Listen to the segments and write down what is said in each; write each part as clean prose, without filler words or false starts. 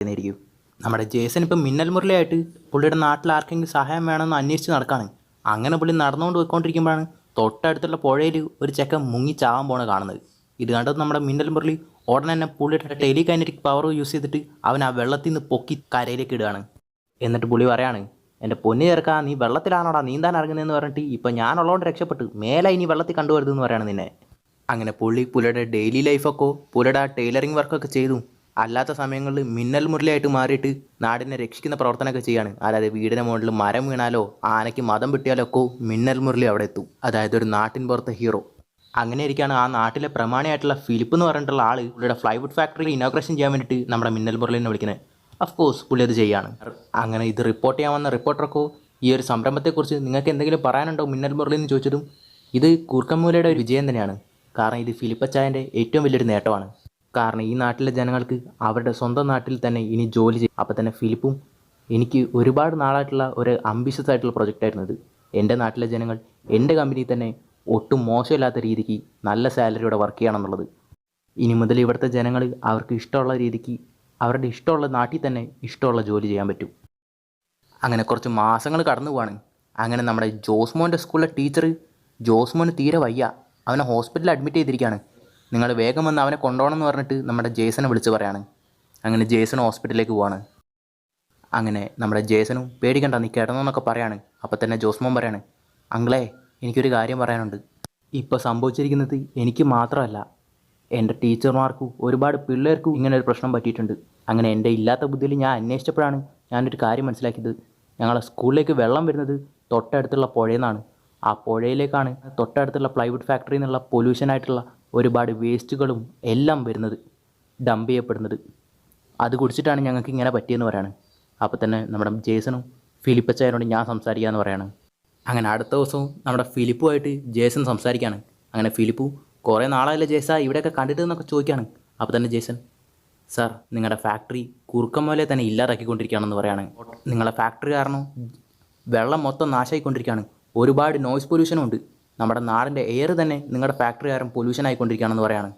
ായിരിക്കും. നമ്മുടെ ജേസൺ ഇപ്പം മിന്നൽ മുരളിയായിട്ട് പുള്ളിയുടെ നാട്ടിൽ ആർക്കെങ്കിലും സഹായം വേണമെന്ന് അന്വേഷിച്ച് നടക്കാണ്. അങ്ങനെ പുള്ളി നടന്നുകൊണ്ട് പോയിക്കൊണ്ടിരിക്കുമ്പോഴാണ് തൊട്ടടുത്തുള്ള പുഴയിൽ ഒരു ചെക്കൻ മുങ്ങി ചാവാൻ പോണ കാണുന്നത്. ഇത് കണ്ടത് നമ്മുടെ മിന്നൽ മുരളി ഉടനെ തന്നെ പുള്ളിയുടെ ടെലികൈനറ്റിക് പവർ യൂസ് ചെയ്തിട്ട് അവൻ ആ വെള്ളത്തിൽ നിന്ന് പൊക്കി കരയിലേക്ക് ഇടുകയാണ്. എന്നിട്ട് പുള്ളി പറയാണ്, എൻ്റെ പൊന്നു ചേർക്കാ, നീ വെള്ളത്തിലാണോടാ നീന്താൻ ഇറങ്ങുന്നതെന്ന് പറഞ്ഞിട്ട് ഇപ്പം ഞാനുള്ളതുകൊണ്ട് രക്ഷപ്പെട്ടു, മേലെ ഇനി വെള്ളത്തിൽ കണ്ടുവരുതെന്ന് പറയാണ് നിന്നെ. അങ്ങനെ പുള്ളിയുടെ ഡെയിലി ലൈഫൊക്കെ പുള്ളിയുടെ ആ ടൈലറിങ് വർക്കൊക്കെ ചെയ്തു. അല്ലാത്ത സമയങ്ങളിൽ മിന്നൽ മുരളിയായിട്ട് മാറിയിട്ട് നാടിനെ രക്ഷിക്കുന്ന പ്രവർത്തനമൊക്കെ ചെയ്യാണ്. അതായത് വീടിന് മുകളിൽ മരം വീണാലോ ആനയ്ക്ക് മതം കിട്ടിയാലോ ഒക്കെ മിന്നൽ മുരളി അവിടെ എത്തും. അതായത് ഒരു നാട്ടിൻ പുറത്തെ ഹീറോ. അങ്ങനെ ഇരിക്കുകയാണ് ആ നാട്ടിലെ പ്രമാണിയായിട്ടുള്ള ഫിലിപ്പ് എന്ന് പറഞ്ഞിട്ടുള്ള ആൾ പുള്ളിയുടെ ഫ്ലൈവുഡ് ഫാക്ടറിയിൽ ഇനോഗ്രേഷൻ ചെയ്യാൻ വേണ്ടിയിട്ട് നമ്മുടെ മിന്നൽ മുരളിനെ വിളിക്കുന്നത്. അഫ്കോഴ്സ് പുള്ളി അത് ചെയ്യാണ്. അങ്ങനെ ഇത് റിപ്പോർട്ട് ചെയ്യാൻ വന്ന റിപ്പോർട്ടർക്കോ ഈ ഒരു സംരംഭത്തെക്കുറിച്ച് നിങ്ങൾക്ക് എന്തെങ്കിലും പറയാനുണ്ടോ മിന്നൽ മുരളി എന്ന് ചോദിച്ചതും ഇത് കൂർക്കമ്മൂലയുടെ ഒരു വിജയം തന്നെയാണ്. കാരണം ഇത് ഫിലിപ്പച്ചായൻ്റെ ഏറ്റവും വലിയൊരു നേട്ടമാണ്. കാരണം ഈ നാട്ടിലെ ജനങ്ങൾക്ക് അവരുടെ സ്വന്തം നാട്ടിൽ തന്നെ ഇനി ജോലി ചെയ്യും. അപ്പോൾ തന്നെ ഫിലിപ്പും എനിക്ക് ഒരുപാട് നാളായിട്ടുള്ള ഒരു അംബിഷ്യസ് ആയിട്ടുള്ള പ്രൊജക്റ്റായിരുന്നു ഇത്. എൻ്റെ നാട്ടിലെ ജനങ്ങൾ എൻ്റെ കമ്പനിയിൽ തന്നെ ഒട്ടും മോശമില്ലാത്ത രീതിക്ക് നല്ല സാലറിയോടെ വർക്ക് ചെയ്യണം എന്നുള്ളത്. ഇനി മുതൽ ഇവിടുത്തെ ജനങ്ങൾ അവർക്ക് ഇഷ്ടമുള്ള രീതിക്ക് അവരുടെ ഇഷ്ടമുള്ള നാട്ടിൽ തന്നെ ഇഷ്ടമുള്ള ജോലി ചെയ്യാൻ പറ്റും. അങ്ങനെ കുറച്ച് മാസങ്ങൾ കടന്നു പോവാണ്. അങ്ങനെ നമ്മുടെ ജോസ്മോൻ്റെ സ്കൂളിലെ ടീച്ചർ ജോസ്മോന് തീരെ വയ്യ, അവനെ ഹോസ്പിറ്റലിൽ അഡ്മിറ്റ് ചെയ്തിരിക്കുകയാണ്. നിങ്ങൾ വേഗം വന്ന് അവനെ കൊണ്ടുപോകണം എന്ന് പറഞ്ഞിട്ട് നമ്മുടെ ജേസനെ വിളിച്ച് പറയാണ്. അങ്ങനെ ജേസൺ ഹോസ്പിറ്റലിലേക്ക് പോവാണ്. അങ്ങനെ നമ്മുടെ ജേസനും പേടിക്കണ്ട നീ കിടന്നോന്നൊക്കെ പറയാണ്. അപ്പോൾ തന്നെ ജോസ്മോൻ പറയാണ്, അങ്കിളേ എനിക്കൊരു കാര്യം പറയാനുണ്ട്. ഇപ്പോൾ സംഭവിച്ചിരിക്കുന്നത് എനിക്ക് മാത്രമല്ല, എൻ്റെ ടീച്ചർമാർക്കും ഒരുപാട് പിള്ളേർക്കും ഇങ്ങനെ ഒരു പ്രശ്നം പറ്റിയിട്ടുണ്ട്. അങ്ങനെ എൻ്റെ ഇല്ലാത്ത ബുദ്ധിയിൽ ഞാൻ അന്വേഷിച്ചപ്പോഴാണ് ഞാനൊരു കാര്യം മനസ്സിലാക്കിയത്. ഞങ്ങളെ സ്കൂളിലേക്ക് വെള്ളം വരുന്നത് തൊട്ടടുത്തുള്ള പുഴയിൽ നിന്നാണ്. ആ പുഴയിലേക്കാണ് തൊട്ടടുത്തുള്ള പ്ലൈവുഡ് ഫാക്ടറിയിൽ നിന്നുള്ള പൊല്യൂഷനായിട്ടുള്ള ഒരുപാട് വേസ്റ്റുകളും എല്ലാം വരുന്നത്, ഡംപ് ചെയ്യപ്പെടുന്നത്. അത് കുടിച്ചിട്ടാണ് ഞങ്ങൾക്ക് ഇങ്ങനെ പറ്റിയെന്ന് പറയാണ്. അപ്പോൾ തന്നെ നമ്മുടെ ജേസണും ഫിലിപ്പച്ചായനോട് ഞാൻ സംസാരിക്കാമെന്ന് പറയാണ്. അങ്ങനെ അടുത്ത ദിവസവും നമ്മുടെ ഫിലിപ്പുമായിട്ട് ജേസൺ സംസാരിക്കുകയാണ്. അങ്ങനെ ഫിലിപ്പു കുറേ നാളായല്ലേ ജേസ ഇവിടെയൊക്കെ കണ്ടിട്ട് എന്നൊക്കെ ചോദിക്കുകയാണ്. അപ്പോൾ തന്നെ ജേസൺ, സാർ നിങ്ങളുടെ ഫാക്ടറി കുറുക്കമ്മോലെ തന്നെ ഇല്ലാതാക്കിക്കൊണ്ടിരിക്കുകയാണെന്ന് പറയാണ്. നിങ്ങളുടെ ഫാക്ടറി കാരണം വെള്ളം മൊത്തം നാശമായിക്കൊണ്ടിരിക്കുകയാണ്, ഒരുപാട് നോയ്സ് പൊല്യൂഷനും ഉണ്ട്, നമ്മുടെ നാടിൻ്റെ എയർ തന്നെ നിങ്ങളുടെ ഫാക്ടറി കാരണം പൊല്യൂഷൻ ആയിക്കൊണ്ടിരിക്കുകയാണെന്ന് പറയാണ്.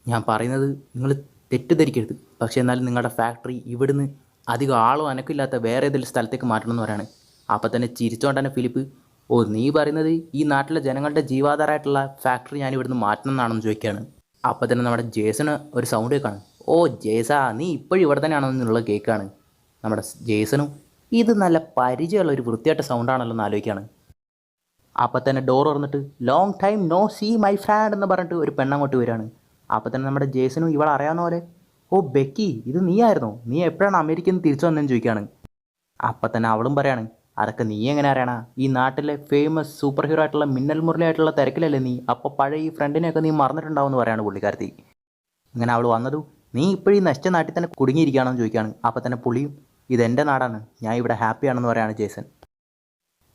ഞാൻ പറയുന്നത് നിങ്ങൾ തെറ്റിദ്ധരിക്കരുത്, പക്ഷേ എന്നാലും നിങ്ങളുടെ ഫാക്ടറി ഇവിടുന്ന് അധികം ആളോ അനക്കില്ലാത്ത വേറെ ഏതെങ്കിലും സ്ഥലത്തേക്ക് മാറ്റണമെന്ന് പറയാണ്. അപ്പോൾ തന്നെ ചിരിച്ചുകൊണ്ട് തന്നെ ഫിലിപ്പ്, ഓ നീ പറയുന്നത് ഈ നാട്ടിലെ ജനങ്ങളുടെ ജീവാധാരമായിട്ടുള്ള ഫാക്ടറി ഞാൻ ഇവിടുന്ന് മാറ്റണം എന്നാണെന്ന് ചോദിക്കുകയാണ്. അപ്പോൾ തന്നെ നമ്മുടെ ജേസന് ഒരു സൗണ്ട് കേൾക്കാണ്. ഓ ജേസ നീ ഇപ്പോഴും ഇവിടെ തന്നെയാണെന്നുള്ള കേൾക്കാണ്. നമ്മുടെ ജേസനും ഇത് നല്ല പരിചയമുള്ള ഒരു വൃത്തിയായിട്ട സൗണ്ടാണല്ലോ എന്ന് ആലോചിക്കുകയാണ്. അപ്പോൾ തന്നെ ഡോർ തുറന്നിട്ട് long time no see my friend എന്ന് പറഞ്ഞിട്ട് ഒരു പെണ്ണങ്ങോട്ട് വരികയാണ്. അപ്പോൾ തന്നെ നമ്മുടെ ജേസനും ഇവളെ അറിയാവുന്ന പോലെ, ഓ ബെക്കി ഇത് നീ ആയിരുന്നോ, നീ എപ്പോഴാണ് അമേരിക്കയിൽ നിന്ന് തിരിച്ചു വന്നതെന്ന് ചോദിക്കുകയാണ്. അപ്പം തന്നെ അവളും പറയാണ്, അതൊക്കെ നീ എങ്ങനെ അറിയണ, ഈ നാട്ടിലെ ഫേമസ് സൂപ്പർ ഹീറോ ആയിട്ടുള്ള മിന്നൽ മുരളിയായിട്ടുള്ള തിരക്കിലല്ലേ നീ, അപ്പോൾ പഴയ ഈ ഫ്രണ്ടിനെയൊക്കെ നീ മറന്നിട്ടുണ്ടാവും എന്ന് പറയാണ് പുള്ളിക്കാരത്തി. അങ്ങനെ അവൾ വന്നതും നീ ഇപ്പോഴും നഷ്ട നാട്ടിൽ തന്നെ കുടുങ്ങിയിരിക്കുകയാണെന്ന് ചോദിക്കുകയാണ്. അപ്പോൾ തന്നെ പുള്ളിയും ഇതെൻ്റെ നാടാണ്, ഞാൻ ഇവിടെ ഹാപ്പിയാണെന്ന് പറയാണ് ജേസൺ.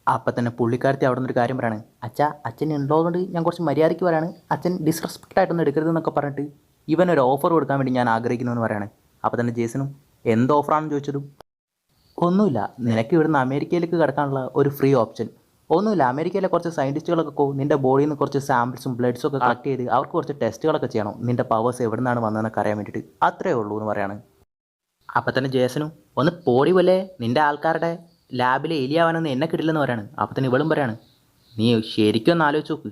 അപ്പം തന്നെ പുള്ളിക്കാരത്തി അവിടെ നിന്നൊരു കാര്യം പറയാണ്, അച്ഛൻ ഉള്ളതുകൊണ്ട് ഞാൻ കുറച്ച് മര്യാദയ്ക്ക് പറയാണ്, അച്ഛൻ ഡിസ്റെസ്പെക്റ്റ് ആയിട്ടൊന്നും എടുക്കരുതെന്നൊക്കെ പറഞ്ഞിട്ട് ഇവനൊരു ഓഫർ കൊടുക്കാൻ വേണ്ടി ഞാൻ ആഗ്രഹിക്കുന്നതെന്ന് പറയാണ്. അപ്പോൾ തന്നെ ജേസനും എന്ത് ഓഫറാണെന്ന് ചോദിച്ചതും ഒന്നുമില്ല, നിനക്ക് ഇവിടുന്ന് അമേരിക്കയിലേക്ക് കിടക്കാനുള്ള ഒരു ഫ്രീ ഓപ്ഷൻ. ഒന്നുമില്ല, അമേരിക്കയിലെ കുറച്ച് സയൻറ്റിസ്റ്റുകളൊക്കെ നിൻ്റെ ബോഡിയിൽ നിന്ന് കുറച്ച് സാമ്പിൾസും ബ്ലഡ്സും ഒക്കെ കളക്ട് ചെയ്ത് അവർക്ക് കുറച്ച് ടെസ്റ്റുകളൊക്കെ ചെയ്യണം, നിൻ്റെ പവേഴ്സ് എവിടെ നിന്നാണ് വന്നതെന്നൊക്കെ അറിയാൻ വേണ്ടിയിട്ട്, അത്രയേ ഉള്ളൂ എന്ന് പറയാണ്. അപ്പം തന്നെ ജേസനും ഒന്ന് പോടി പോലെ നിൻ്റെ ആൾക്കാരുടെ ലാബിൽ എലിയാവാനൊന്നും എന്നെ കിട്ടില്ലെന്ന് പറയാണ്. അപ്പോൾ തന്നെ ഇവളും പറയാണ്, നീ ശരിക്കും ഒന്ന് ആലോചിച്ച് നോക്ക്,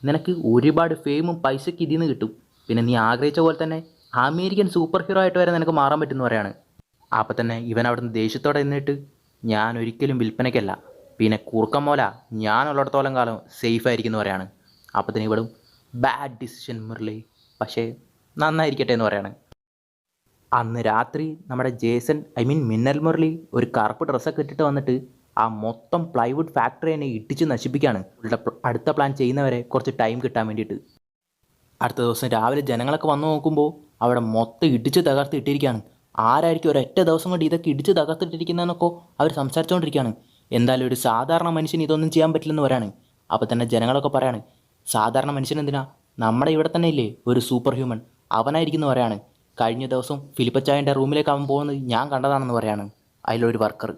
നിനക്ക് ഒരുപാട് ഫെയിമും പൈസയ്ക്ക് ഇതിൽ നിന്ന് കിട്ടും, പിന്നെ നീ ആഗ്രഹിച്ച പോലെ തന്നെ അമേരിക്കൻ സൂപ്പർ ഹീറോ ആയിട്ട് വരെ നിനക്ക് മാറാൻ പറ്റുമെന്ന് പറയാണ്. അപ്പോൾ തന്നെ ഇവൻ അവിടെ നിന്ന് ദേഷ്യത്തോടെ നിന്നിട്ട്, ഞാൻ ഒരിക്കലും വിൽപ്പനയ്ക്കല്ല, പിന്നെ കൂർക്കമ്മോല ഞാനുള്ളിടത്തോളം കാലം സേഫായിരിക്കും എന്ന് പറയാണ്. അപ്പോൾ തന്നെ ഇവളും ബാഡ് ഡിസിഷൻ മുരളി, പക്ഷേ നന്നായിരിക്കട്ടെ എന്ന് പറയാണ്. അന്ന് രാത്രി നമ്മുടെ ജേസൺ മിന്നൽ മുരളി ഒരു കറുപ്പ് ഡ്രസ്സൊക്കെ ഇട്ടിട്ട് വന്നിട്ട് ആ മൊത്തം പ്ലൈവുഡ് ഫാക്ടറി തന്നെ ഇടിച്ച് നശിപ്പിക്കുകയാണ്. അടുത്ത പ്ലാൻ ചെയ്യുന്നവരെ കുറച്ച് ടൈം കിട്ടാൻ വേണ്ടിയിട്ട്. അടുത്ത ദിവസം രാവിലെ ജനങ്ങളൊക്കെ വന്നു നോക്കുമ്പോൾ അവിടെ മൊത്തം ഇടിച്ച് തകർത്ത് ഇട്ടിരിക്കുകയാണ്. ആരായിരിക്കും ഒരൊറ്റ ദിവസം കൊണ്ട് ഇതൊക്കെ ഇടിച്ച് തകർത്തിട്ടിരിക്കുന്നതെന്നൊക്കെ അവർ സംസാരിച്ചുകൊണ്ടിരിക്കുകയാണ്. എന്തായാലും ഒരു സാധാരണ മനുഷ്യന് ഇതൊന്നും ചെയ്യാൻ പറ്റില്ലെന്ന് പറയാണ്. അപ്പോൾ തന്നെ ജനങ്ങളൊക്കെ പറയാണ്, സാധാരണ മനുഷ്യൻ എന്തിനാ, നമ്മുടെ ഇവിടെ തന്നെ ഇല്ലേ ഒരു സൂപ്പർ ഹ്യൂമൻ, അവനായിരിക്കുന്നു പറയാണ്. കഴിഞ്ഞ ദിവസം ഫിലിപ്പച്ചായൻ്റെ റൂമിലേക്ക് അവൻ പോകുന്നത് ഞാൻ കണ്ടതാണെന്ന് പറയാണ് അതിലൊരു വർക്കർ.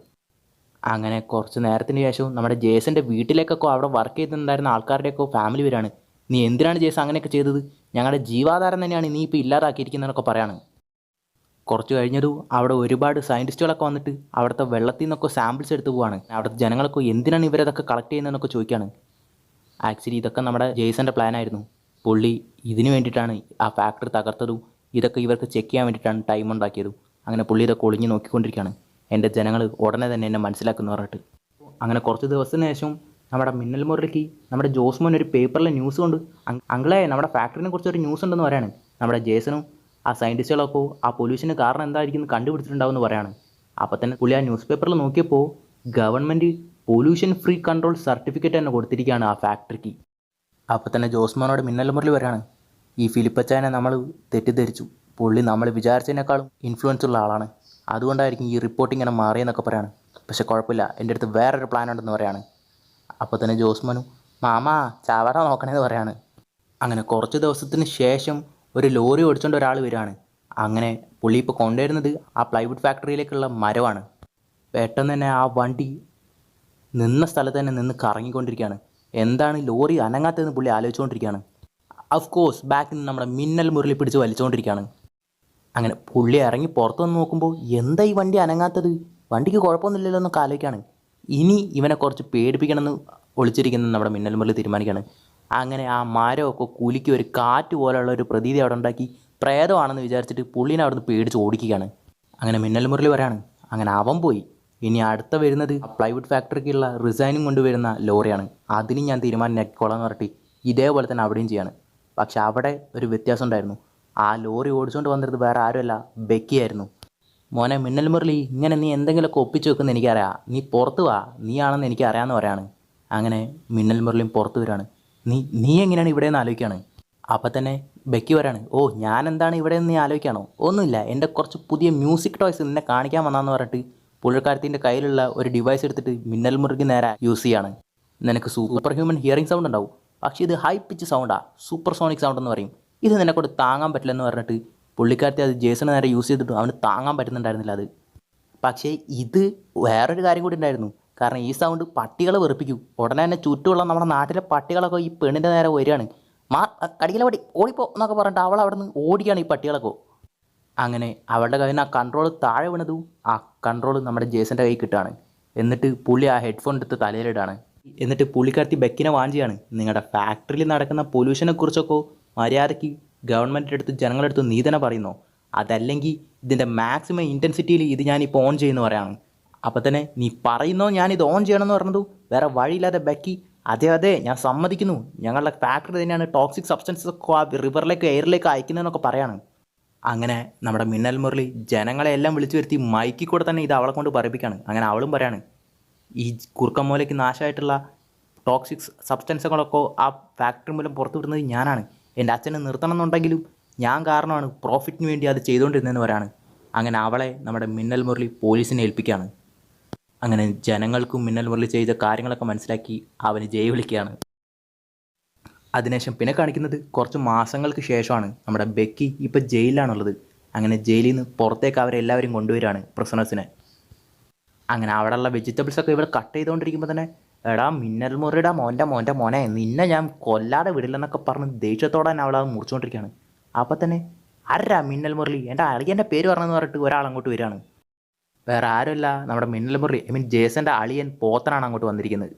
അങ്ങനെ കുറച്ച് നേരത്തിന് ശേഷവും നമ്മുടെ ജേസൻ്റെ വീട്ടിലേക്കൊക്കെ അവിടെ വർക്ക് ചെയ്തിട്ടുണ്ടായിരുന്ന ആൾക്കാരുടെയൊക്കെ ഫാമിലി വരികയാണ്. നീ എന്തിനാണ് ജേസൺ അങ്ങനെയൊക്കെ ചെയ്തത്, ഞങ്ങളുടെ ജീവാധാരം തന്നെയാണ് നീ ഇപ്പോൾ ഇല്ലാതാക്കിയിരിക്കുന്നതെന്നൊക്കെ പറയാണ്. കുറച്ച് കഴിഞ്ഞതും അവിടെ ഒരുപാട് സയൻറ്റിസ്റ്റുകളൊക്കെ വന്നിട്ട് അവിടുത്തെ വെള്ളത്തിൽ നിന്നൊക്കെ സാമ്പിൾസ് എടുത്ത് പോവാണ്. അവിടുത്തെ ജനങ്ങളൊക്കെ എന്തിനാണ് ഇവരതൊക്കെ കളക്ട് ചെയ്യുന്നതെന്നൊക്കെ ചോദിക്കുകയാണ്. ആക്ച്വലി ഇതൊക്കെ നമ്മുടെ ജെയ്സൻ്റെ പ്ലാനായിരുന്നു. പുള്ളി ഇതിന് വേണ്ടിയിട്ടാണ് ആ ഫാക്ടറി തകർത്തതും ഇതൊക്കെ ഇവർക്ക് ചെക്ക് ചെയ്യാൻ വേണ്ടിയിട്ടാണ് ടൈം ഉണ്ടാക്കിയതും. അങ്ങനെ പുള്ളി ഇതൊക്കെ ഒളിഞ്ഞ് നോക്കിക്കൊണ്ടിരിക്കുകയാണ്. എൻ്റെ ജനങ്ങൾ ഉടനെ തന്നെ എന്നെ മനസ്സിലാക്കുന്നു പറഞ്ഞിട്ട്. അങ്ങനെ കുറച്ച് ദിവസത്തിന് ശേഷം നമ്മുടെ മിന്നൽ മുരളിക്ക് നമ്മുടെ ജോസ്മോൻ ഒരു പേപ്പറിൽ ന്യൂസ് കൊണ്ട് അങ്കിളെ നമ്മുടെ ഫാക്ടറിനെ കുറിച്ച് ഒരു ന്യൂസ് ഉണ്ടെന്ന് പറയാണ്. നമ്മുടെ ജേസനും ആ സയൻറ്റിസ്റ്റുകളൊക്കെ ആ പൊല്യൂഷന് കാരണം എന്തായിരിക്കും കണ്ടുപിടിച്ചിട്ടുണ്ടാവുമെന്ന് പറയാണ്. അപ്പോൾ തന്നെ പുള്ളി ആ ന്യൂസ് പേപ്പറിൽ നോക്കിയപ്പോൾ government pollution free control certificate തന്നെ കൊടുത്തിരിക്കുകയാണ് ആ ഫാക്ടറിക്ക്. അപ്പോൾ തന്നെ ജോസ്മോനോട് മിന്നൽ മുരളി പറയാണ്, ഈ ഫിലിപ്പച്ചായനെ നമ്മൾ തെറ്റിദ്ധരിച്ചു. പുള്ളി നമ്മൾ വിചാരിച്ചതിനേക്കാളും ഇൻഫ്ലുവൻസ് ഉള്ള ആളാണ്. അതുകൊണ്ടായിരിക്കും ഈ റിപ്പോർട്ട് ഇങ്ങനെ മാറിയെന്നൊക്കെ പറയാണ്. പക്ഷെ കുഴപ്പമില്ല, എൻ്റെ അടുത്ത് വേറൊരു പ്ലാൻ ഉണ്ടെന്ന് പറയാണ്. അപ്പോൾ തന്നെ ജോസ്മോനും മാമാ ചാവട നോക്കണേന്ന് പറയാണ്. അങ്ങനെ കുറച്ച് ദിവസത്തിന് ശേഷം ഒരു ലോറി ഓടിച്ചുകൊണ്ട് ഒരാൾ വരികയാണ്. അങ്ങനെ പുള്ളി ഇപ്പോൾ കൊണ്ടുവരുന്നത് ആ പ്ലൈവുഡ് ഫാക്ടറിയിലേക്കുള്ള മരമാണ്. പെട്ടെന്ന് തന്നെ ആ വണ്ടി നിന്ന സ്ഥലത്ത് തന്നെ നിന്ന് കറങ്ങിക്കൊണ്ടിരിക്കുകയാണ്. എന്താണ് ലോറി അനങ്ങാത്തതെന്ന് പുള്ളി ആലോചിച്ചുകൊണ്ടിരിക്കുകയാണ്. ഓഫ് കോഴ്സ് ബാക്കിൽ നിന്ന് നമ്മുടെ മിന്നൽ മുരളി പിടിച്ച് വലിച്ചുകൊണ്ടിരിക്കുകയാണ്. അങ്ങനെ പുള്ളി ഇറങ്ങി പുറത്തു വന്ന് നോക്കുമ്പോൾ എന്താ ഈ വണ്ടി അനങ്ങാത്തത്, വണ്ടിക്ക് കുഴപ്പമൊന്നുമില്ലല്ലോ എന്നൊക്കെ ആലോചിക്കുകയാണ്. ഇനി ഇവനെ കുറച്ച് പേടിപ്പിക്കണമെന്ന് ഒളിച്ചിരിക്കുന്നത് നമ്മുടെ മിന്നൽ മുരളി തീരുമാനിക്കുകയാണ്. അങ്ങനെ ആ മരമൊക്കെ കുലുക്കി ഒരു കാറ്റ് പോലെയുള്ള ഒരു പ്രതീതി അവിടെ ഉണ്ടാക്കി പ്രേതമാണെന്ന് വിചാരിച്ചിട്ട് പുള്ളീനെ അവിടെ നിന്ന് പേടിച്ച് ഓടിക്കുകയാണ്. അങ്ങനെ മിന്നൽ മുരളി പറയാണ്, അങ്ങനെ അവൻ പോയി. ഇനി അടുത്ത വരുന്നത് ആ പ്ലൈവുഡ് ഫാക്ടറിക്കുള്ള റിസൈനും കൊണ്ടുവരുന്ന ലോറിയാണ്. അതിന് ഞാൻ തീരുമാനം പറഞ്ഞിട്ട് ഇതേപോലെ തന്നെ അവിടെയും ചെയ്യാണ്. പക്ഷെ അവിടെ ഒരു വ്യത്യാസം ഉണ്ടായിരുന്നു. ആ ലോറി ഓടിച്ചുകൊണ്ട് വന്നിരുന്നത് വേറെ ആരുമല്ല, ബെക്കിയായിരുന്നു. മോനെ മിന്നൽ മുരളി, ഇങ്ങനെ നീ എന്തെങ്കിലുമൊക്കെ ഒപ്പിച്ച് വെക്കുമെന്ന് എനിക്കറിയാം, നീ പുറത്ത് വാ, നീ ആണെന്ന് എനിക്കറിയാമെന്ന് പറയാണ്. അങ്ങനെ മിന്നൽ മുരളിയും പുറത്ത് വരികയാണ്. നീ എങ്ങനെയാണ് ഇവിടെ നിന്ന് ആലോചിക്കുകയാണ്. അപ്പം തന്നെ ബെക്കി വരാണ്, ഓ ഞാൻ എന്താണ് ഇവിടെ നിന്ന് നീ ആലോചിക്കുകയാണോ, ഒന്നുമില്ല, എൻ്റെ കുറച്ച് പുതിയ മ്യൂസിക് ടോയ്സ് നിന്നെ കാണിക്കാൻ വന്നാന്ന് പറഞ്ഞിട്ട് പുള്ളിക്കാരത്തിൻ്റെ കയ്യിലുള്ള ഒരു ഡിവൈസ് എടുത്തിട്ട് മിന്നൽ മുരളിക്ക് നേരെ യൂസ് ചെയ്യാണ്. നിനക്ക് സൂപ്പർ ഹ്യൂമൻ ഹിയറിംഗ് സൗണ്ട് ഉണ്ടാവും, പക്ഷേ ഇത് ഹൈ പിച്ച് സൗണ്ടാണ്, സൂപ്പർ സോണിക് സൗണ്ട് എന്ന് പറയും, ഇത് നിന്നെക്കൊണ്ട് താങ്ങാൻ പറ്റില്ലെന്ന് പറഞ്ഞിട്ട് പുള്ളിക്കാരത്തി അത് ജേസന് നേരെ യൂസ് ചെയ്തിട്ട് അവന് താങ്ങാൻ പറ്റുന്നുണ്ടായിരുന്നില്ല അത്. പക്ഷേ ഇത് വേറൊരു കാര്യം കൂടി ഉണ്ടായിരുന്നു. കാരണം ഈ സൗണ്ട് പട്ടികളെ വെറുപ്പിക്കും. ഉടനെ തന്നെ ചുറ്റുമുള്ള നമ്മുടെ നാട്ടിലെ പട്ടികളൊക്കെ ഈ പെണ്ണിൻ്റെ നേരെ വരികയാണ്. കടിക്കല പട്ടി ഓടിപ്പോ എന്നൊക്കെ പറഞ്ഞിട്ട് അവൾ അവിടെ നിന്ന് ഓടിക്കുകയാണ് ഈ പട്ടികളൊക്കെ. അങ്ങനെ അവളുടെ കയ്യിൽ നിന്ന് ആ കൺട്രോൾ താഴെ വീണതും ആ കൺട്രോൾ നമ്മുടെ ജേസൻ്റെ കയ്യിൽ കിട്ടുകയാണ്. എന്നിട്ട് പുള്ളി ആ ഹെഡ്ഫോൺ എടുത്ത് തലയിലിടാണ്. എന്നിട്ട് പുള്ളിക്കാരത്തി ബെക്കിനെ വാഞ്ചിയാണ്, നിങ്ങളുടെ ഫാക്ടറിയിൽ നടക്കുന്ന പൊല്യൂഷനെ കുറിച്ചൊക്കെ മര്യാദയ്ക്ക് ഗവൺമെൻറ്റിൻ്റെ അടുത്ത് ജനങ്ങളുടെ അടുത്ത് നീ തന്നെ പറയുന്നോ, അതല്ലെങ്കിൽ ഇതിൻ്റെ മാക്സിമം ഇൻറ്റൻസിറ്റിയിൽ ഇത് ഞാനിപ്പോൾ ഓൺ ചെയ്യുന്നു പറയാണ്. അപ്പോൾ തന്നെ നീ പറയുന്നോ ഞാനിത് ഓൺ ചെയ്യണമെന്ന് പറഞ്ഞതു വേറെ വഴിയില്ലാതെ ബെക്കി അതെ ഞാൻ സമ്മതിക്കുന്നു, ഞങ്ങളുടെ ഫാക്ടറി തന്നെയാണ് ടോക്സിക് സബ്സ്റ്റൻസസ് ഒക്കെ ആ റിവറിലേക്ക് എയറിലേക്ക് അയക്കുന്നതെന്നൊക്കെ പറയാണ്. അങ്ങനെ നമ്മുടെ മിന്നൽ മുരളി ജനങ്ങളെ എല്ലാം വിളിച്ചു വരുത്തി മൈക്കിൽ കൂടെ തന്നെ ഇത് അവളെ കൊണ്ട് പറയിപ്പിക്കുകയാണ്. അങ്ങനെ അവളും പറയാണ്, ഈ കുറുക്കമ്മൂലയ്ക്ക് നാശമായിട്ടുള്ള ടോക്സിക് സബ്സ്റ്റൻസുകളൊക്കെ ആ ഫാക്ടറി മൂലം പുറത്തു വിടുന്നത് ഞാനാണ്, എൻ്റെ അച്ഛനെ നിർത്തണം എന്നുണ്ടെങ്കിലും ഞാൻ കാരണമാണ് പ്രോഫിറ്റിന് വേണ്ടി അത് ചെയ്തുകൊണ്ടിരുന്നതെന്ന് പറയാണ്. അങ്ങനെ അവളെ നമ്മുടെ മിന്നൽ മുരളി പോലീസിനെ ഏൽപ്പിക്കുകയാണ്. അങ്ങനെ ജനങ്ങൾക്കും മിന്നൽ മുരളി ചെയ്ത കാര്യങ്ങളൊക്കെ മനസ്സിലാക്കി അവന് ജയ് വിളിക്കുകയാണ്. അതിനുശേഷം പിന്നെ കാണിക്കുന്നത് കുറച്ച് മാസങ്ങൾക്ക് ശേഷമാണ്. നമ്മുടെ ബെക്കി ഇപ്പോൾ ജയിലിലാണുള്ളത്. അങ്ങനെ ജയിലിൽ നിന്ന് പുറത്തേക്ക് അവരെല്ലാവരും കൊണ്ടുവരികയാണ് പ്രിസണേഴ്സിനെ. അങ്ങനെ അവിടെയുള്ള വെജിറ്റബിൾസൊക്കെ ഇവിടെ കട്ട് ചെയ്തുകൊണ്ടിരിക്കുമ്പോൾ തന്നെ എടാ മിന്നൽ മുരളിയുടെ മോനെ നിന്നെ ഞാൻ കൊല്ലാതെ വിടില്ലെന്നൊക്കെ പറഞ്ഞ് ദേഷ്യത്തോടെ തന്നെ അവളത് മുറിച്ചുകൊണ്ടിരിക്കുകയാണ്. അപ്പോൾ തന്നെ ആരാ മിന്നൽ മുരളി, എൻ്റെ അളിയൻ്റെ പേര് പറഞ്ഞെന്ന് പറഞ്ഞിട്ട് ഒരാൾ അങ്ങോട്ട് വരികയാണ്. വേറെ ആരുമല്ല, നമ്മുടെ മിന്നൽ മുരളി ജേസൻ്റെ അളിയൻ പോത്തനാണ് അങ്ങോട്ട് വന്നിരിക്കുന്നത്.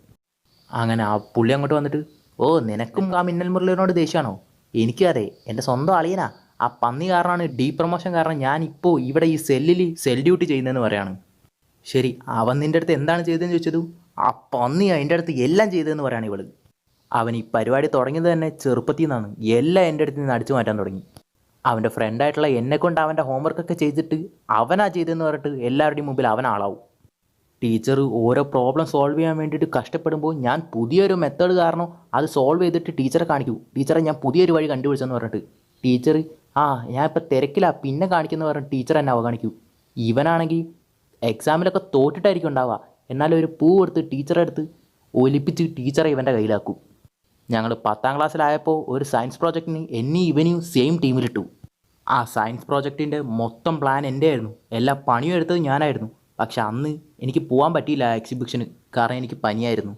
അങ്ങനെ ആ പുള്ളി അങ്ങോട്ട് വന്നിട്ട്, ഓ നിനക്കും ആ മിന്നൽ മുരളിയോട് ദേഷ്യമാണോ, എനിക്കും അതെ, എൻ്റെ സ്വന്തം അളിയനാ, ആ പന്നി കാരണമാണ് ഡീ പ്രൊമോഷൻ കാരണം ഞാനിപ്പോൾ ഇവിടെ ഈ സെൽ ഡ്യൂട്ടി ചെയ്യുന്നതെന്ന് പറയാണ്. ശരി, അവൻ നിൻ്റെ അടുത്ത് എന്താണ് ചെയ്തതെന്ന് ചോദിച്ചതും ആ പന്നി എൻ്റെ അടുത്ത് എല്ലാം ചെയ്തതെന്ന് പറയാണ് ഇവള്. അവൻ ഈ പരിപാടി തുടങ്ങിയത് തന്നെ ചെറുപ്പത്തിൽ നിന്നാണ്, എല്ലാം എൻ്റെ അടുത്ത് നിന്ന് അടിച്ചു മാറ്റാൻ തുടങ്ങി. അവൻ്റെ ഫ്രണ്ടായിട്ടുള്ള എന്നെക്കൊണ്ട് അവൻ്റെ ഹോംവർക്കൊക്കെ ചെയ്തിട്ട് അവനാ ചെയ്തതെന്ന് പറഞ്ഞിട്ട് എല്ലാവരുടെയും മുമ്പിൽ അവനാളാവും. ടീച്ചർ ഓരോ പ്രോബ്ലം സോൾവ് ചെയ്യാൻ വേണ്ടിയിട്ട് കഷ്ടപ്പെടുമ്പോൾ ഞാൻ പുതിയൊരു മെത്തേഡ് കാരണം അത് സോൾവ് ചെയ്തിട്ട് ടീച്ചറെ കാണിക്കൂ, ടീച്ചറെ ഞാൻ പുതിയൊരു വഴി കണ്ടുപിടിച്ചെന്ന് പറഞ്ഞിട്ട് ടീച്ചർ ഞാൻ ഇപ്പോൾ തിരക്കിലാണ് പിന്നെ കാണിക്കുന്നു പറഞ്ഞിട്ട് ടീച്ചർ എന്നെ അവഗണിക്കൂ. ഇവനാണെങ്കിൽ എക്സാമിലൊക്കെ തോറ്റിട്ടായിരിക്കും ഉണ്ടാവുക, എന്നാലും ഒരു പൂ എടുത്ത് ടീച്ചറെ അടുത്ത് ഒലിപ്പിച്ച് ടീച്ചറെ ഇവൻ്റെ കയ്യിലാക്കും. ഞങ്ങൾ 10ാം ക്ലാസ്സിലായപ്പോൾ ഒരു സയൻസ് പ്രോജക്റ്റിന് എന്നെയും ഇവനെയും സെയിം ടീമിലിട്ടു. ആ സയൻസ് പ്രോജക്റ്റിൻ്റെ മൊത്തം പ്ലാൻ എൻ്റെ ആയിരുന്നു, എല്ലാ പണിയും എടുത്തത് ഞാനായിരുന്നു. പക്ഷെ അന്ന് എനിക്ക് പോകാൻ പറ്റിയില്ല എക്സിബിഷന്, കാരണം എനിക്ക് പനിയായിരുന്നു.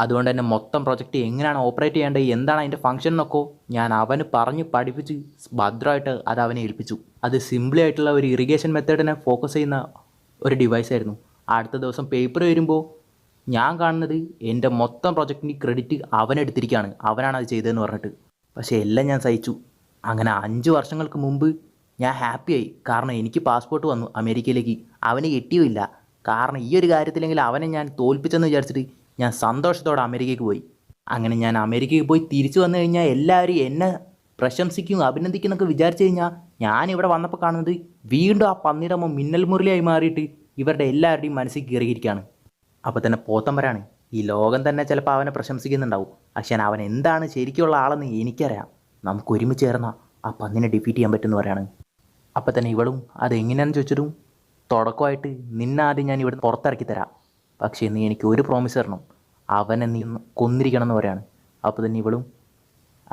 അതുകൊണ്ട് തന്നെ മൊത്തം പ്രൊജക്റ്റ് എങ്ങനെയാണ് ഓപ്പറേറ്റ് ചെയ്യേണ്ടത്, എന്താണ് അതിൻ്റെ ഫംഗ്ഷൻ എന്നൊക്കെ ഞാൻ അവന് പറഞ്ഞ് പഠിപ്പിച്ച് ഭദ്രമായിട്ട് അത് അവനെ ഏൽപ്പിച്ചു. അത് സിമ്പിളി ആയിട്ടുള്ള ഒരു ഇറിഗേഷൻ മെത്തേഡിനെ ഫോക്കസ് ചെയ്യുന്ന ഒരു ഡിവൈസായിരുന്നു. അടുത്ത ദിവസം പേപ്പർ വരുമ്പോൾ ഞാൻ കാണുന്നത് എൻ്റെ മൊത്തം പ്രൊജക്റ്റിൻ്റെ ക്രെഡിറ്റ് അവനെടുത്തിരിക്കുകയാണ്, അവനാണ് അത് ചെയ്തതെന്ന് പറഞ്ഞിട്ട്. പക്ഷേ എല്ലാം ഞാൻ സഹിച്ചു. അങ്ങനെ 5 വർഷങ്ങൾക്ക് മുമ്പ് ഞാൻ ഹാപ്പിയായി, കാരണം എനിക്ക് പാസ്പോർട്ട് വന്നു അമേരിക്കയിലേക്ക്. അവന് കിട്ടിയുമില്ല, കാരണം ഈ ഒരു കാര്യത്തിലെങ്കിൽ അവനെ ഞാൻ തോൽപ്പിച്ചെന്ന് വിചാരിച്ചിട്ട് ഞാൻ സന്തോഷത്തോടെ അമേരിക്കയ്ക്ക് പോയി. അങ്ങനെ ഞാൻ അമേരിക്കയ്ക്ക് പോയി തിരിച്ചു വന്നു കഴിഞ്ഞാൽ എല്ലാവരും എന്നെ പ്രശംസിക്കും അഭിനന്ദിക്കുന്നൊക്കെ വിചാരിച്ചു കഴിഞ്ഞാൽ ഞാനിവിടെ വന്നപ്പോൾ കാണുന്നത് വീണ്ടും ആ പന്നിയുടെ മിന്നൽ മുരളിയായി മാറിയിട്ട് ഇവരുടെ എല്ലാവരുടെയും മനസ്സിൽ കയറിയിരിക്കുകയാണ്. അപ്പോൾ തന്നെ പോത്തമ്പരാണ്, ഈ ലോകം തന്നെ ചിലപ്പോൾ അവനെ പ്രശംസിക്കുന്നുണ്ടാവും, പക്ഷേ അവൻ എന്താണ് ശരിക്കുള്ള ആളെന്ന് എനിക്കറിയാം. നമുക്ക് ഒരുമിച്ച് ചേർന്നാൽ ആ പന്നിനെ ഡിഫീറ്റ് ചെയ്യാൻ പറ്റുമെന്ന് പറയാണ്. അപ്പോൾ തന്നെ ഇവളും അതെങ്ങനെയാണെന്ന് ചോദിച്ചിട്ടും, തുടക്കമായിട്ട് നിന്നാദ്യം ഞാൻ ഇവിടെ പുറത്തിറക്കി തരാം, പക്ഷേ നീ എനിക്ക് ഒരു പ്രോമിസ് തരണം, അവനെ നീ കൊന്നിരിക്കണം എന്ന് പറയാണ്. അപ്പോൾ തന്നെ ഇവളും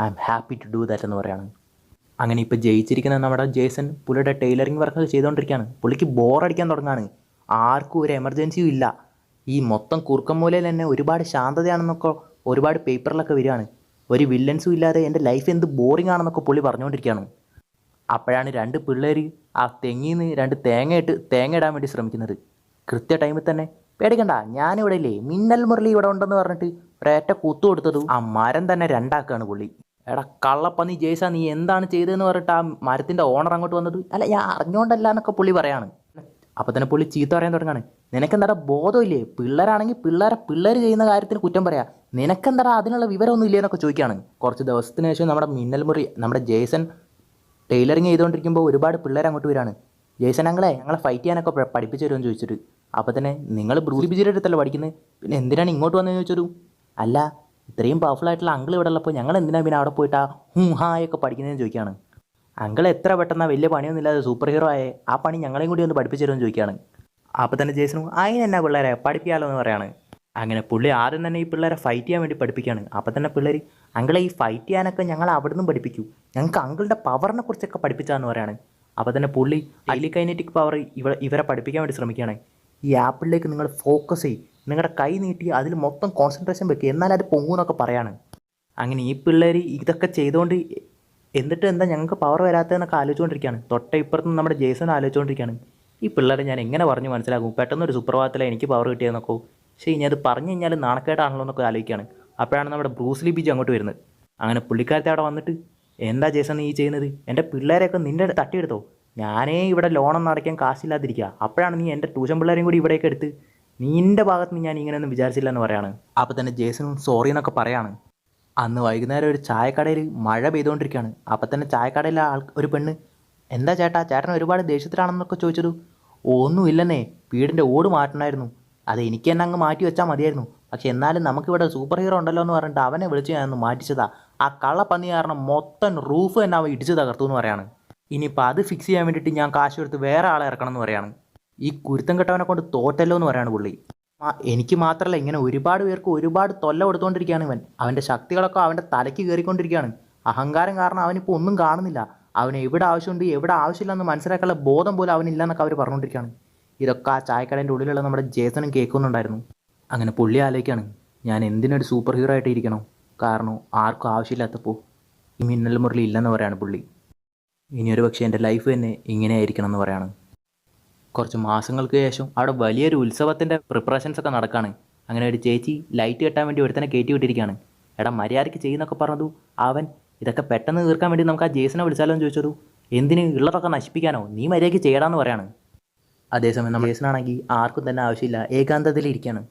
I am happy to do that എന്ന് പറയാണ്. അങ്ങനെ ഇപ്പോൾ ജയിച്ചിരിക്കുന്ന നമ്മുടെ ജേസൺ പുള്ളിയുടെ ടൈലറിങ് വർക്കൊക്കെ ചെയ്തുകൊണ്ടിരിക്കുകയാണ്. പുള്ളിക്ക് ബോറടിക്കാൻ തുടങ്ങാണ്. ആർക്കും ഒരു എമർജൻസിയും ഇല്ല. ഈ മൊത്തം കുറുക്കൻ മൂലയിൽ തന്നെ ഒരുപാട് ശാന്തതയാണെന്നൊക്കെ ഒരുപാട് പേപ്പറിലൊക്കെ വരികയാണ്. ഒരു വില്ലൻസും ഇല്ലാതെ എൻ്റെ ലൈഫ് എന്ത് ബോറിംഗ് ആണെന്നൊക്കെ പുള്ളി പറഞ്ഞുകൊണ്ടിരിക്കുകയാണ്. അപ്പോഴാണ് 2 പിള്ളേർ ആ തെങ്ങിൽ നിന്ന് 2 തേങ്ങ ഇടാൻ വേണ്ടി ശ്രമിക്കുന്നത്. കൃത്യ ടൈമിൽ തന്നെ പേടിക്കണ്ട, ഞാനിവിടെ ഇല്ലേ, മിന്നൽ മുരളി ഇവിടെ ഉണ്ടെന്ന് പറഞ്ഞിട്ട് ഒരേറ്റ കുത്തു കൊടുത്തതും ആ മരം തന്നെ 2 പുള്ളി. എടാ കള്ളപ്പന്നി ജേസ, നീ എന്താണ് ചെയ്തതെന്ന് പറഞ്ഞിട്ട് ആ മരത്തിൻ്റെ ഓണർ അങ്ങോട്ട് വന്നത്, അല്ല ഞാൻ അറിഞ്ഞുകൊണ്ടല്ല എന്നൊക്കെ പുള്ളി പറയാണ്. അപ്പോൾ തന്നെ പുള്ളി ചീത്ത പറയാൻ തുടങ്ങാണ്. നിനക്കെന്താ ബോധമില്ലേ, പിള്ളേരാണെങ്കിൽ പിള്ളേർ ചെയ്യുന്ന കാര്യത്തിന് കുറ്റം പറയാം, നിനക്കെന്താ അതിനുള്ള വിവരമൊന്നും ഇല്ലേ എന്നൊക്കെ ചോദിക്കുകയാണ്. കുറച്ച് ദിവസത്തിന് ശേഷം നമ്മുടെ മിന്നൽ മുരളി നമ്മുടെ ജേസൺ ടൈലറിങ് ചെയ്തുകൊണ്ടിരിക്കുമ്പോൾ ഒരുപാട് പിള്ളേർ അങ്ങോട്ട് വരികയാണ്. ജേസൺ ഞങ്ങളെ ഫൈറ്റ് ചെയ്യാനൊക്കെ പഠിപ്പിച്ചു തരുമെന്ന് ചോദിച്ചിട്ട്. അപ്പോൾ തന്നെ നിങ്ങൾ ബ്രൂസ് ബിജിയുടെ അടുത്തല്ല പഠിക്കുന്നത്, പിന്നെ എന്തിനാണ് ഇങ്ങോട്ട് വന്നതെന്ന് ചോദിച്ചൊരു, അല്ല ഇത്രയും പവർഫുൾ ആയിട്ടുള്ള അങ്കിൾ ഇവിടെ ഉള്ളപ്പോൾ ഞങ്ങൾ എന്തിനാണ് പിന്നെ അവിടെ പോയിട്ട് ഹായൊക്കെ പഠിക്കുന്നതെന്ന് ചോദിക്കുകയാണ്. അങ്കിൾ എത്ര പെട്ടെന്നാണ് വലിയ പണിയൊന്നുമില്ലാതെ സൂപ്പർ ഹീറോ ആയേ, ആ പണി ഞങ്ങളെയും കൂടി ഒന്ന് പഠിപ്പിച്ചു തരുമെന്ന് ചോദിക്കുകയാണ്. അപ്പോൾ തന്നെ ജേസനും അതിനെന്നാ പിള്ളേരെ പഠിപ്പിക്കാമല്ലോ എന്ന് പറയാണ്. അങ്ങനെ പുള്ളി ആദ്യം തന്നെ ഈ പിള്ളേരെ ഫൈറ്റ് ചെയ്യാൻ വേണ്ടി പഠിപ്പിക്കുകയാണ്. അപ്പോൾ തന്നെ പിള്ളേർ, അങ്കിളെ ഈ ഫൈറ്റ് ചെയ്യാനൊക്കെ ഞങ്ങൾ അവിടെ നിന്നും പഠിപ്പിക്കൂ, ഞങ്ങൾക്ക് അങ്കിളുടെ പവറിനെ കുറിച്ചൊക്കെ പഠിപ്പിച്ചാന്ന് പറയാണ്. അപ്പോൾ തന്നെ പുള്ളി ടെലികൈനറ്റിക് പവർ ഇവരെ പഠിപ്പിക്കാൻ വേണ്ടി ശ്രമിക്കുകയാണ്. ഈ ആപ്പിളിലേക്ക് നിങ്ങൾ ഫോക്കസ് ചെയ്യും, നിങ്ങളുടെ കൈ നീട്ടി അതിൽ മൊത്തം കോൺസെൻട്രേഷൻ വെക്കുക, എന്നാൽ അത് പൊങ്ങൂന്നൊക്കെ പറയാണ്. അങ്ങനെ ഈ പിള്ളേർ ഇതൊക്കെ ചെയ്തുകൊണ്ട് എന്നിട്ട് എന്താ ഞങ്ങൾക്ക് പവർ വരാത്തതെന്നൊക്കെ ആലോചിച്ചുകൊണ്ടിരിക്കുകയാണ്. ഇപ്പുറത്തുനിന്ന് നമ്മുടെ ജേസൺ ആലോചിച്ചുകൊണ്ടിരിക്കുകയാണ്, ഈ പിള്ളേരെ ഞാൻ എങ്ങനെ പറഞ്ഞു മനസ്സിലാക്കും, പെട്ടെന്നൊരു സുപ്രഭാതത്തിൽ എനിക്ക് പവർ കിട്ടിയെന്നൊക്കെ, പക്ഷേ ഇനി അത് പറഞ്ഞു കഴിഞ്ഞാൽ നാണക്കേടാണല്ലോ എന്നൊക്കെ ആലോചിക്കുകയാണ്. അപ്പോഴാണ് നമ്മുടെ ബ്രൂസ് ലീ ബിജി അങ്ങോട്ട് വരുന്നത്. അങ്ങനെ പുള്ളിക്കാരത്തെ അവിടെ വന്നിട്ട്, എന്താ ജേസൺ നീ ചെയ്യുന്നത്, എൻ്റെ പിള്ളേരെയൊക്കെ നിൻ്റെ തട്ടിയെടുത്തോ, ഞാനേ ഇവിടെ ലോണൊന്നും അടയ്ക്കാൻ കാശില്ലാതിരിക്കുക, അപ്പോഴാണ് നീ എൻ്റെ ട്യൂഷൻ പിള്ളേരെയും കൂടി ഇവിടേക്ക് എടുത്ത്, നിൻ്റെ ഭാഗത്ത് നിന്ന് ഞാൻ ഇങ്ങനെയൊന്നും വിചാരിച്ചില്ല എന്ന് പറയാണ്. അപ്പോൾ തന്നെ ജേസനും സോറി എന്നൊക്കെ പറയാണ്. അന്ന് വൈകുന്നേരം ഒരു ചായക്കടയിൽ മഴ പെയ്തുകൊണ്ടിരിക്കുകയാണ്. അപ്പോൾ തന്നെ ചായക്കടയിലെ ഒരു പെണ്ണ്, എന്താ ചേട്ടൻ ഒരുപാട് ദേഷ്യത്തിലാണെന്നൊക്കെ ചോദിച്ചത്, ഒന്നുമില്ലെന്നേ, വീടിൻ്റെ ഓട് മാറ്റണമായിരുന്നു, അത് എനിക്ക് തന്നെ അങ്ങ് മാറ്റി വെച്ചാൽ മതിയായിരുന്നു, പക്ഷെ എന്നാലും നമുക്കിവിടെ സൂപ്പർ ഹീറോ ഉണ്ടല്ലോ എന്ന് പറഞ്ഞിട്ട് അവനെ വിളിച്ച് ഞാനൊന്ന് മാറ്റിച്ചതാ, ആ കള്ളപ്പന്നി കാരണം മൊത്തം റൂഫ് തന്നെ അവൻ ഇടിച്ച് തകർത്തു എന്ന് പറയാണ്. ഇനിയിപ്പോൾ അത് ഫിക്സ് ചെയ്യാൻ വേണ്ടിയിട്ട് ഞാൻ കാശ് കൊടുത്ത് വേറെ ആളെ ഇറക്കണം എന്ന് പറയാണ്. ഈ കുരുത്തം കെട്ടവനെ കൊണ്ട് തോറ്റല്ലോ എന്ന് പറയാണ് പുള്ളി. എനിക്ക് മാത്രമല്ല, ഇങ്ങനെ ഒരുപാട് പേർക്ക് ഒരുപാട് തൊല്ല കൊടുത്തുകൊണ്ടിരിക്കുകയാണ് ഇവൻ. അവൻ്റെ ശക്തികളൊക്കെ അവൻ്റെ തലയ്ക്ക് കയറിക്കൊണ്ടിരിക്കുകയാണ്. അഹങ്കാരം കാരണം അവനിപ്പോൾ ഒന്നും കാണുന്നില്ല, അവന് എവിടെ ആവശ്യമുണ്ട് എവിടെ ആവശ്യമില്ലെന്ന് മനസ്സിലാക്കാനുള്ള ബോധം പോലും അവനില്ലെന്നൊക്കെ അവർ പറഞ്ഞുകൊണ്ടിരിക്കുകയാണ്. ഇതൊക്കെ ആ ചായക്കടേൻ്റെ ഉള്ളിലുള്ള നമ്മുടെ ജേസനും കേൾക്കുന്നുണ്ടായിരുന്നു. അങ്ങനെ പുള്ളി ആലോചിക്കുകയാണ്, ഞാൻ എന്തിനൊരു സൂപ്പർ ഹീറോ ആയിട്ട് ഇരിക്കണം, കാരണം ആർക്കും ആവശ്യമില്ലാത്തപ്പോൾ ഈ മിന്നൽ മുരളി ഇല്ലെന്ന് പറയാണ് പുള്ളി. ഇനിയൊരു പക്ഷേ എൻ്റെ ലൈഫ് തന്നെ ഇങ്ങനെ ആയിരിക്കണം എന്ന് പറയാണ്. കുറച്ച് മാസങ്ങൾക്ക് ശേഷം അവിടെ വലിയൊരു ഉത്സവത്തിൻ്റെ പ്രിപ്പറേഷൻസൊക്കെ നടക്കുകയാണ്. അങ്ങനെ ഒരു ചേച്ചി ലൈറ്റ് കെട്ടാൻ വേണ്ടി ഒരുത്തനെ കയറ്റി വിട്ടിരിക്കുകയാണ്. എടാ മര്യാദയ്ക്ക് ചെയ്യുന്നൊക്കെ പറഞ്ഞതു, അവൻ ഇതൊക്കെ പെട്ടെന്ന് തീർക്കാൻ വേണ്ടി നമുക്ക് ആ ജേസനെ വിളിച്ചാലോ എന്ന് ചോദിച്ചതു, എന്തിന് ഉള്ളതൊക്കെ നശിപ്പിക്കാനോ, നീ മര്യാദയ്ക്ക് ചെയ്യടാന്ന് പറയാണ്. അതേസമയം നമ്മൾ ജേസനാണെങ്കിൽ ആർക്കും തന്നെ ആവശ്യമില്ല, ഏകാന്തതയിലിരിക്കുകയാണ്.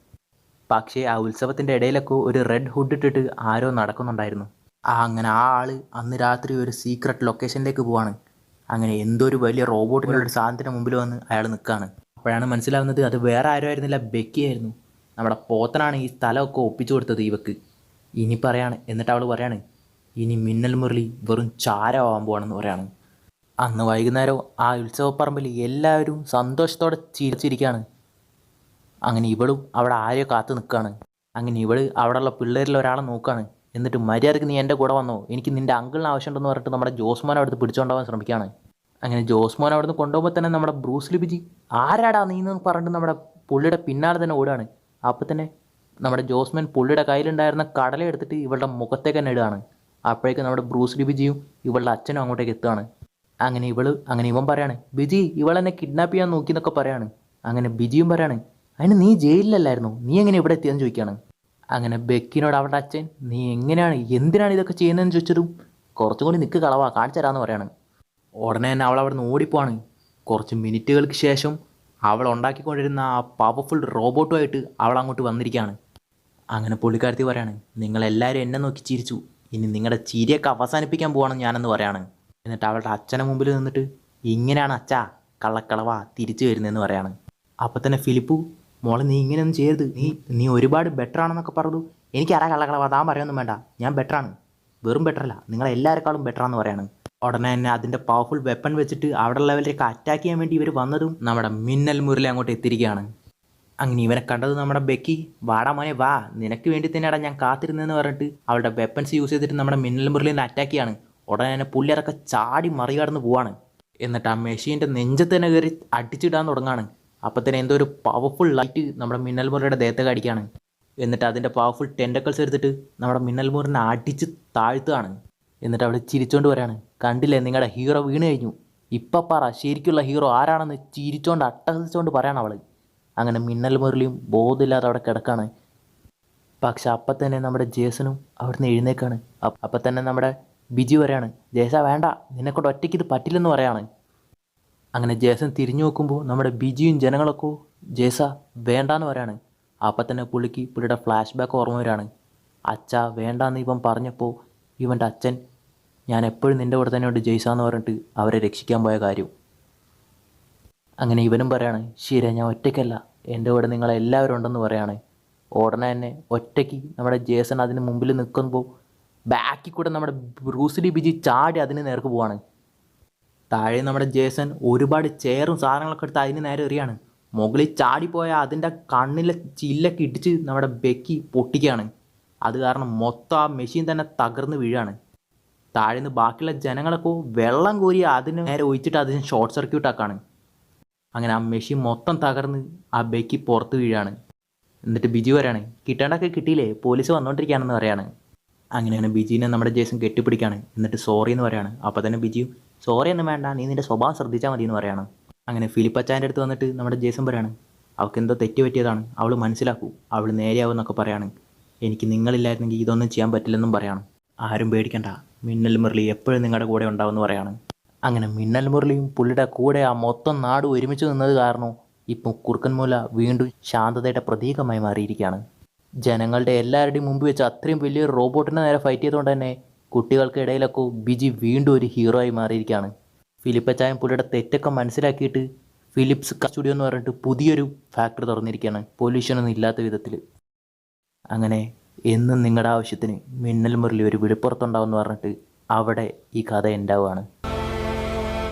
പക്ഷേ ആ ഉത്സവത്തിൻ്റെ ഇടയിലൊക്കെ ഒരു റെഡ് ഹുഡ് ഇട്ടിട്ട് ആരോ നടക്കുന്നുണ്ടായിരുന്നു. അങ്ങനെ ആ ആൾ അന്ന് രാത്രി ഒരു സീക്രട്ട് ലൊക്കേഷനിലേക്ക് പോവാണ്. അങ്ങനെ എന്തോ ഒരു വലിയ റോബോട്ടിനുള്ള ഒരു സാധനത്തിന് മുമ്പിൽ വന്ന് അയാൾ നിൽക്കുകയാണ്. അപ്പോഴാണ് മനസ്സിലാവുന്നത് അത് വേറെ ആരും ആയിരുന്നില്ല, ബെക്കിയായിരുന്നു. നമ്മുടെ പോത്തനാണ് ഈ സ്ഥലമൊക്കെ ഒപ്പിച്ചു കൊടുത്തത് ഇവക്ക്. ഇനി പറയാണ്, എന്നിട്ട് അവൾ പറയാണ്, ഇനി മിന്നൽ മുരളി വെറും ചാരമാവാൻ പോവാണെന്ന് പറയാണ്. അന്ന് വൈകുന്നേരം ആ ഉത്സവപ്പറമ്പിൽ എല്ലാവരും സന്തോഷത്തോടെ ചിരിച്ചിരിക്കുകയാണ്. അങ്ങനെ ഇവളും അവിടെ ആരെയോ കാത്തു നിൽക്കുകയാണ്. അങ്ങനെ ഇവൾ അവിടെയുള്ള പിള്ളേരിൽ ഒരാളെ നോക്കുകയാണ്. എന്നിട്ട് മര്യാദയ്ക്ക് നീ എൻ്റെ കൂടെ വന്നോ, എനിക്ക് നിൻ്റെ അങ്കിളിന് ആവശ്യമുണ്ടെന്ന് പറഞ്ഞിട്ട് നമ്മുടെ ജോസ്മോൻ അവിടുന്ന് പിടിച്ചുകൊണ്ടുപോകാൻ ശ്രമിക്കുകയാണ്. അങ്ങനെ ജോസ്മോൻ അവിടുന്ന് കൊണ്ടുപോകുമ്പോൾ തന്നെ നമ്മുടെ ബ്രൂസ് ലീ ബിജി, ആരാടാ നീ എന്ന് പറഞ്ഞിട്ട് നമ്മുടെ പുള്ളിയുടെ പിന്നാലെ തന്നെ ഓടുകയാണ്. അപ്പോൾ തന്നെ നമ്മുടെ ജോസ്മോൻ പുള്ളിയുടെ കയ്യിലുണ്ടായിരുന്ന കടല എടുത്തിട്ട് ഇവളുടെ മുഖത്തേക്ക് തന്നെ ഇടുകയാണ്. അപ്പോഴേക്കും നമ്മുടെ ബ്രൂസ് ലീ ബിജിയും ഇവളുടെ അച്ഛനും അങ്ങോട്ടേക്ക് എത്തുകയാണ്. അങ്ങനെ ഇവൻ പറയാണ്, ബിജി ഇവളെന്നെ കിഡ്നാപ്പ് ചെയ്യാൻ നോക്കി എന്നൊക്കെ പറയാണ്. അങ്ങനെ ബിജിയും പറയാണ്, അതിന് നീ ജയിലിലല്ലായിരുന്നു, നീ എങ്ങനെ ഇവിടെ എത്തിയെന്ന് ചോദിക്കുകയാണ്. അങ്ങനെ ബെക്കിനോട് അവളുടെ അച്ഛൻ, നീ എന്തിനാണ് ഇതൊക്കെ ചെയ്യുന്നതെന്ന് ചോദിച്ചതും, കുറച്ചും കൂടി നിൽക്ക് കളവാ കാണിച്ചു തരാമെന്ന് പറയാണ്. ഉടനെ തന്നെ അവൾ അവിടെ നിന്ന് ഓടിപ്പോവാണ്. കുറച്ച് മിനിറ്റുകൾക്ക് ശേഷം അവൾ ഉണ്ടാക്കിക്കൊണ്ടിരുന്ന ആ പവർഫുൾ റോബോട്ടുമായിട്ട് അവൾ അങ്ങോട്ട് വന്നിരിക്കുകയാണ്. അങ്ങനെ പുള്ളിക്കാരത്തി പറയാണ്, നിങ്ങളെല്ലാവരും എന്നെ നോക്കി ചിരിച്ചു, ഇനി നിങ്ങളുടെ ചിരിയൊക്കെ അവസാനിപ്പിക്കാൻ പോവാണെന്ന് ഞാനെന്ന് പറയാണ്. എന്നിട്ട് അവളുടെ അച്ഛനെ മുമ്പിൽ നിന്നിട്ട്, ഇങ്ങനെയാണ് അച്ഛാ കള്ളക്കളവാ തിരിച്ചു വരുന്നതെന്ന് പറയാണ്. അപ്പം തന്നെ ഫിലിപ്പു, മോളെ നീ ഇങ്ങനെയൊന്നും ചെയ്യരുത്, നീ ഒരുപാട് ബെറ്റർ ആണെന്നൊക്കെ പറഞ്ഞു. എനിക്കറിയാം കള്ളക്കളവാ, താൻ പറയൊന്നും വേണ്ട, ഞാൻ ബെറ്ററാണ്, വെറും ബെറ്ററല്ല, നിങ്ങളെല്ലാവരെക്കാളും ബെറ്ററാന്ന് പറയാണ്. ഉടനെ തന്നെ അതിൻ്റെ പവർഫുൾ വെപ്പൺ വെച്ചിട്ട് അവിടെ ലെവലിലേക്ക് അറ്റാക്ക് ചെയ്യാൻ വേണ്ടി ഇവർ വന്നതും നമ്മുടെ മിന്നൽ മുരളി അങ്ങോട്ട് എത്തിയിരിക്കുകയാണ്. അങ്ങനെ ഇവനെ കണ്ടത് നമ്മുടെ ബെക്കി, വാടാ മോനെ വാ, നിനക്ക് വേണ്ടി തന്നെയാടാ ഞാൻ കാത്തിരുന്നതെന്ന് പറഞ്ഞിട്ട് അവളുടെ വെപ്പൺസ് യൂസ് ചെയ്തിട്ട് നമ്മുടെ മിന്നൽ മുരളിനെ അറ്റാക്ക് ചെയ്യാണ്. ഉടനെ തന്നെ പുള്ളിയറൊക്കെ ചാടി മറികടന്ന് പോവാണ്. എന്നിട്ട് ആ മെഷീൻ്റെ നെഞ്ചത്ത് തന്നെ കയറി അടിച്ചിടാൻ തുടങ്ങാണ്. അപ്പം തന്നെ എന്തോ ഒരു പവർഫുൾ ലൈറ്റ് നമ്മുടെ മിന്നൽ മുരളിയുടെ ദേഹത്തേക്ക് അടിക്കുകയാണ്. എന്നിട്ട് അതിൻ്റെ പവർഫുൾ ടെൻഡക്കിൾസ് എടുത്തിട്ട് നമ്മുടെ മിന്നൽ മുരളിനെ അടിച്ച് താഴ്ത്തുകയാണ്. എന്നിട്ട് അവിടെ ചിരിച്ചോണ്ട് പറയാണ്, കണ്ടില്ലേ നിങ്ങളുടെ ഹീറോ വീണ് കഴിഞ്ഞു, ഇപ്പം പറ ശരിക്കുള്ള ഹീറോ ആരാണെന്ന് ചിരിച്ചോണ്ട് അട്ടഹസിച്ചോണ്ട് പറയാണ് അവൾ. അങ്ങനെ മിന്നൽ മുരളിയും ബോധമില്ലാതെ അവിടെ കിടക്കാണ്. പക്ഷെ അപ്പം തന്നെ നമ്മുടെ ജേസനും അവിടുന്ന് എഴുന്നേക്കാണ്. അപ്പം തന്നെ നമ്മുടെ ബിജി പറയാണ്, ജേസ വേണ്ട, നിന്നെക്കൊണ്ട് ഒറ്റയ്ക്ക് ഇത് പറ്റില്ലെന്ന് പറയാണ്. അങ്ങനെ ജേസൻ തിരിഞ്ഞു നോക്കുമ്പോൾ നമ്മുടെ ബിജിയും ജനങ്ങളൊക്കെ ജേസ വേണ്ടാന്ന് പറയാണ്. അപ്പം തന്നെ പുള്ളിയുടെ ഫ്ലാഷ് ബാക്ക് ഓർമ്മ വരാണ്. അച്ഛാ വേണ്ടാന്ന് ഇവൻ പറഞ്ഞപ്പോൾ ഇവൻ്റെ അച്ഛൻ, ഞാൻ എപ്പോഴും നിൻ്റെ കൂടെ തന്നെ ഉണ്ട് ജയ്സാന്ന് പറഞ്ഞിട്ട് അവരെ രക്ഷിക്കാൻ പോയ കാര്യം. അങ്ങനെ ഇവനും പറയാണ്, ശരി ഞാൻ ഒറ്റയ്ക്കല്ല, എൻ്റെ കൂടെ നിങ്ങളെല്ലാവരും ഉണ്ടെന്ന് പറയാണ്. ഉടനെ തന്നെ ഒറ്റയ്ക്ക് നമ്മുടെ ജേസൺ അതിന് മുമ്പിൽ നിൽക്കുമ്പോൾ ബാക്കിൽ കൂടെ നമ്മുടെ ബ്രൂസ്ലി ബിജി ചാടി അതിന് നേർക്ക് പോവാണ്. താഴെ നമ്മുടെ ജേസൺ ഒരുപാട് ചെയറും സാധനങ്ങളൊക്കെ എടുത്ത് അതിന് നേരെ എറിയാണ്. മുകളിൽ ചാടിപ്പോയ അതിൻ്റെ കണ്ണിലെ ചില്ലൊക്കെ ഇടിച്ച് നമ്മുടെ ബെക്കി പൊട്ടിക്കുകയാണ്. അത് കാരണം മൊത്തം ആ മെഷീൻ തന്നെ തകർന്ന് വീഴാണ്. താഴെ നിന്ന് ബാക്കിയുള്ള ജനങ്ങളൊക്കെ വെള്ളം കോരി അതിന് നേരെ ഒഴിച്ചിട്ട് അതിന് ഷോർട്ട് സർക്യൂട്ട് ആക്കാണ്. അങ്ങനെ ആ മെഷീൻ മൊത്തം തകർന്ന് ആ ബെക്കി പുറത്ത് വീഴാണ്. എന്നിട്ട് ബിജി പറയാണ്, കിട്ടേണ്ടൊക്കെ കിട്ടിയില്ലേ, പോലീസ് വന്നുകൊണ്ടിരിക്കുകയാണെന്ന് പറയാണ്. അങ്ങനെ ബിജീനെ നമ്മുടെ ജേസൺ കെട്ടിപ്പിടിക്കുകയാണ്. എന്നിട്ട് സോറി എന്ന് പറയാണ്. അപ്പോൾ തന്നെ ബിജിയും, സോറി ഒന്നും വേണ്ട, നീ നിൻ്റെ സ്വഭാവം ശ്രദ്ധിച്ചാൽ മതി എന്ന് പറയാണ്. അങ്ങനെ ഫിലിപ്പച്ചാൻ്റെ അടുത്ത് വന്നിട്ട് നമ്മുടെ ജേസൺ പറയാണ്, അവൾക്ക് എന്തോ തെറ്റ് പറ്റിയതാണ്, അവൾ മനസ്സിലാക്കൂ, അവൾ നേരെയാവും എന്നൊക്കെ പറയാണ്. എനിക്ക് നിങ്ങളില്ലായിരുന്നെങ്കിൽ ഇതൊന്നും ചെയ്യാൻ പറ്റില്ലെന്നും പറയാണ്. ആരും പേടിക്കണ്ട, മിന്നൽ മുരളി എപ്പോഴും നിങ്ങളുടെ കൂടെ ഉണ്ടാവുമെന്ന് പറയാണ്. അങ്ങനെ മിന്നൽ മുരളിയും പുള്ളിയുടെ കൂടെ ആ മൊത്തം നാട് ഒരുമിച്ച് നിന്നത് കാരണം ഇപ്പം കുറുക്കൻമൂല വീണ്ടും ശാന്തതയുടെ പ്രതീകമായി മാറിയിരിക്കുകയാണ്. ജനങ്ങളുടെ എല്ലാവരുടെയും മുമ്പ് വെച്ച് അത്രയും വലിയൊരു റോബോട്ടിനെ നേരെ ഫൈറ്റ് ചെയ്തുകൊണ്ട് തന്നെ കുട്ടികൾക്ക് ഇടയിലൊക്കെ ബിജി വീണ്ടും ഒരു ഹീറോ ആയി മാറിയിരിക്കുകയാണ്. ഫിലിപ്പച്ചായൻ പുള്ളിയുടെ തെറ്റൊക്കെ മനസ്സിലാക്കിയിട്ട് ഫിലിപ്സ് സ്റ്റുഡിയോ എന്ന് പറഞ്ഞിട്ട് പുതിയൊരു ഫാക്ടറി തുറന്നിരിക്കുകയാണ്, പൊല്യൂഷനൊന്നും ഇല്ലാത്ത വിധത്തിൽ. അങ്ങനെ എന്നും നിങ്ങളുടെ ആവശ്യത്തിന് മിന്നൽ മുരളി ഒരു വിളിപ്പുറത്തുണ്ടാവും എന്ന് പറഞ്ഞിട്ട് അവിടെ ഈ കഥ ഉണ്ടാവുകയാണ്.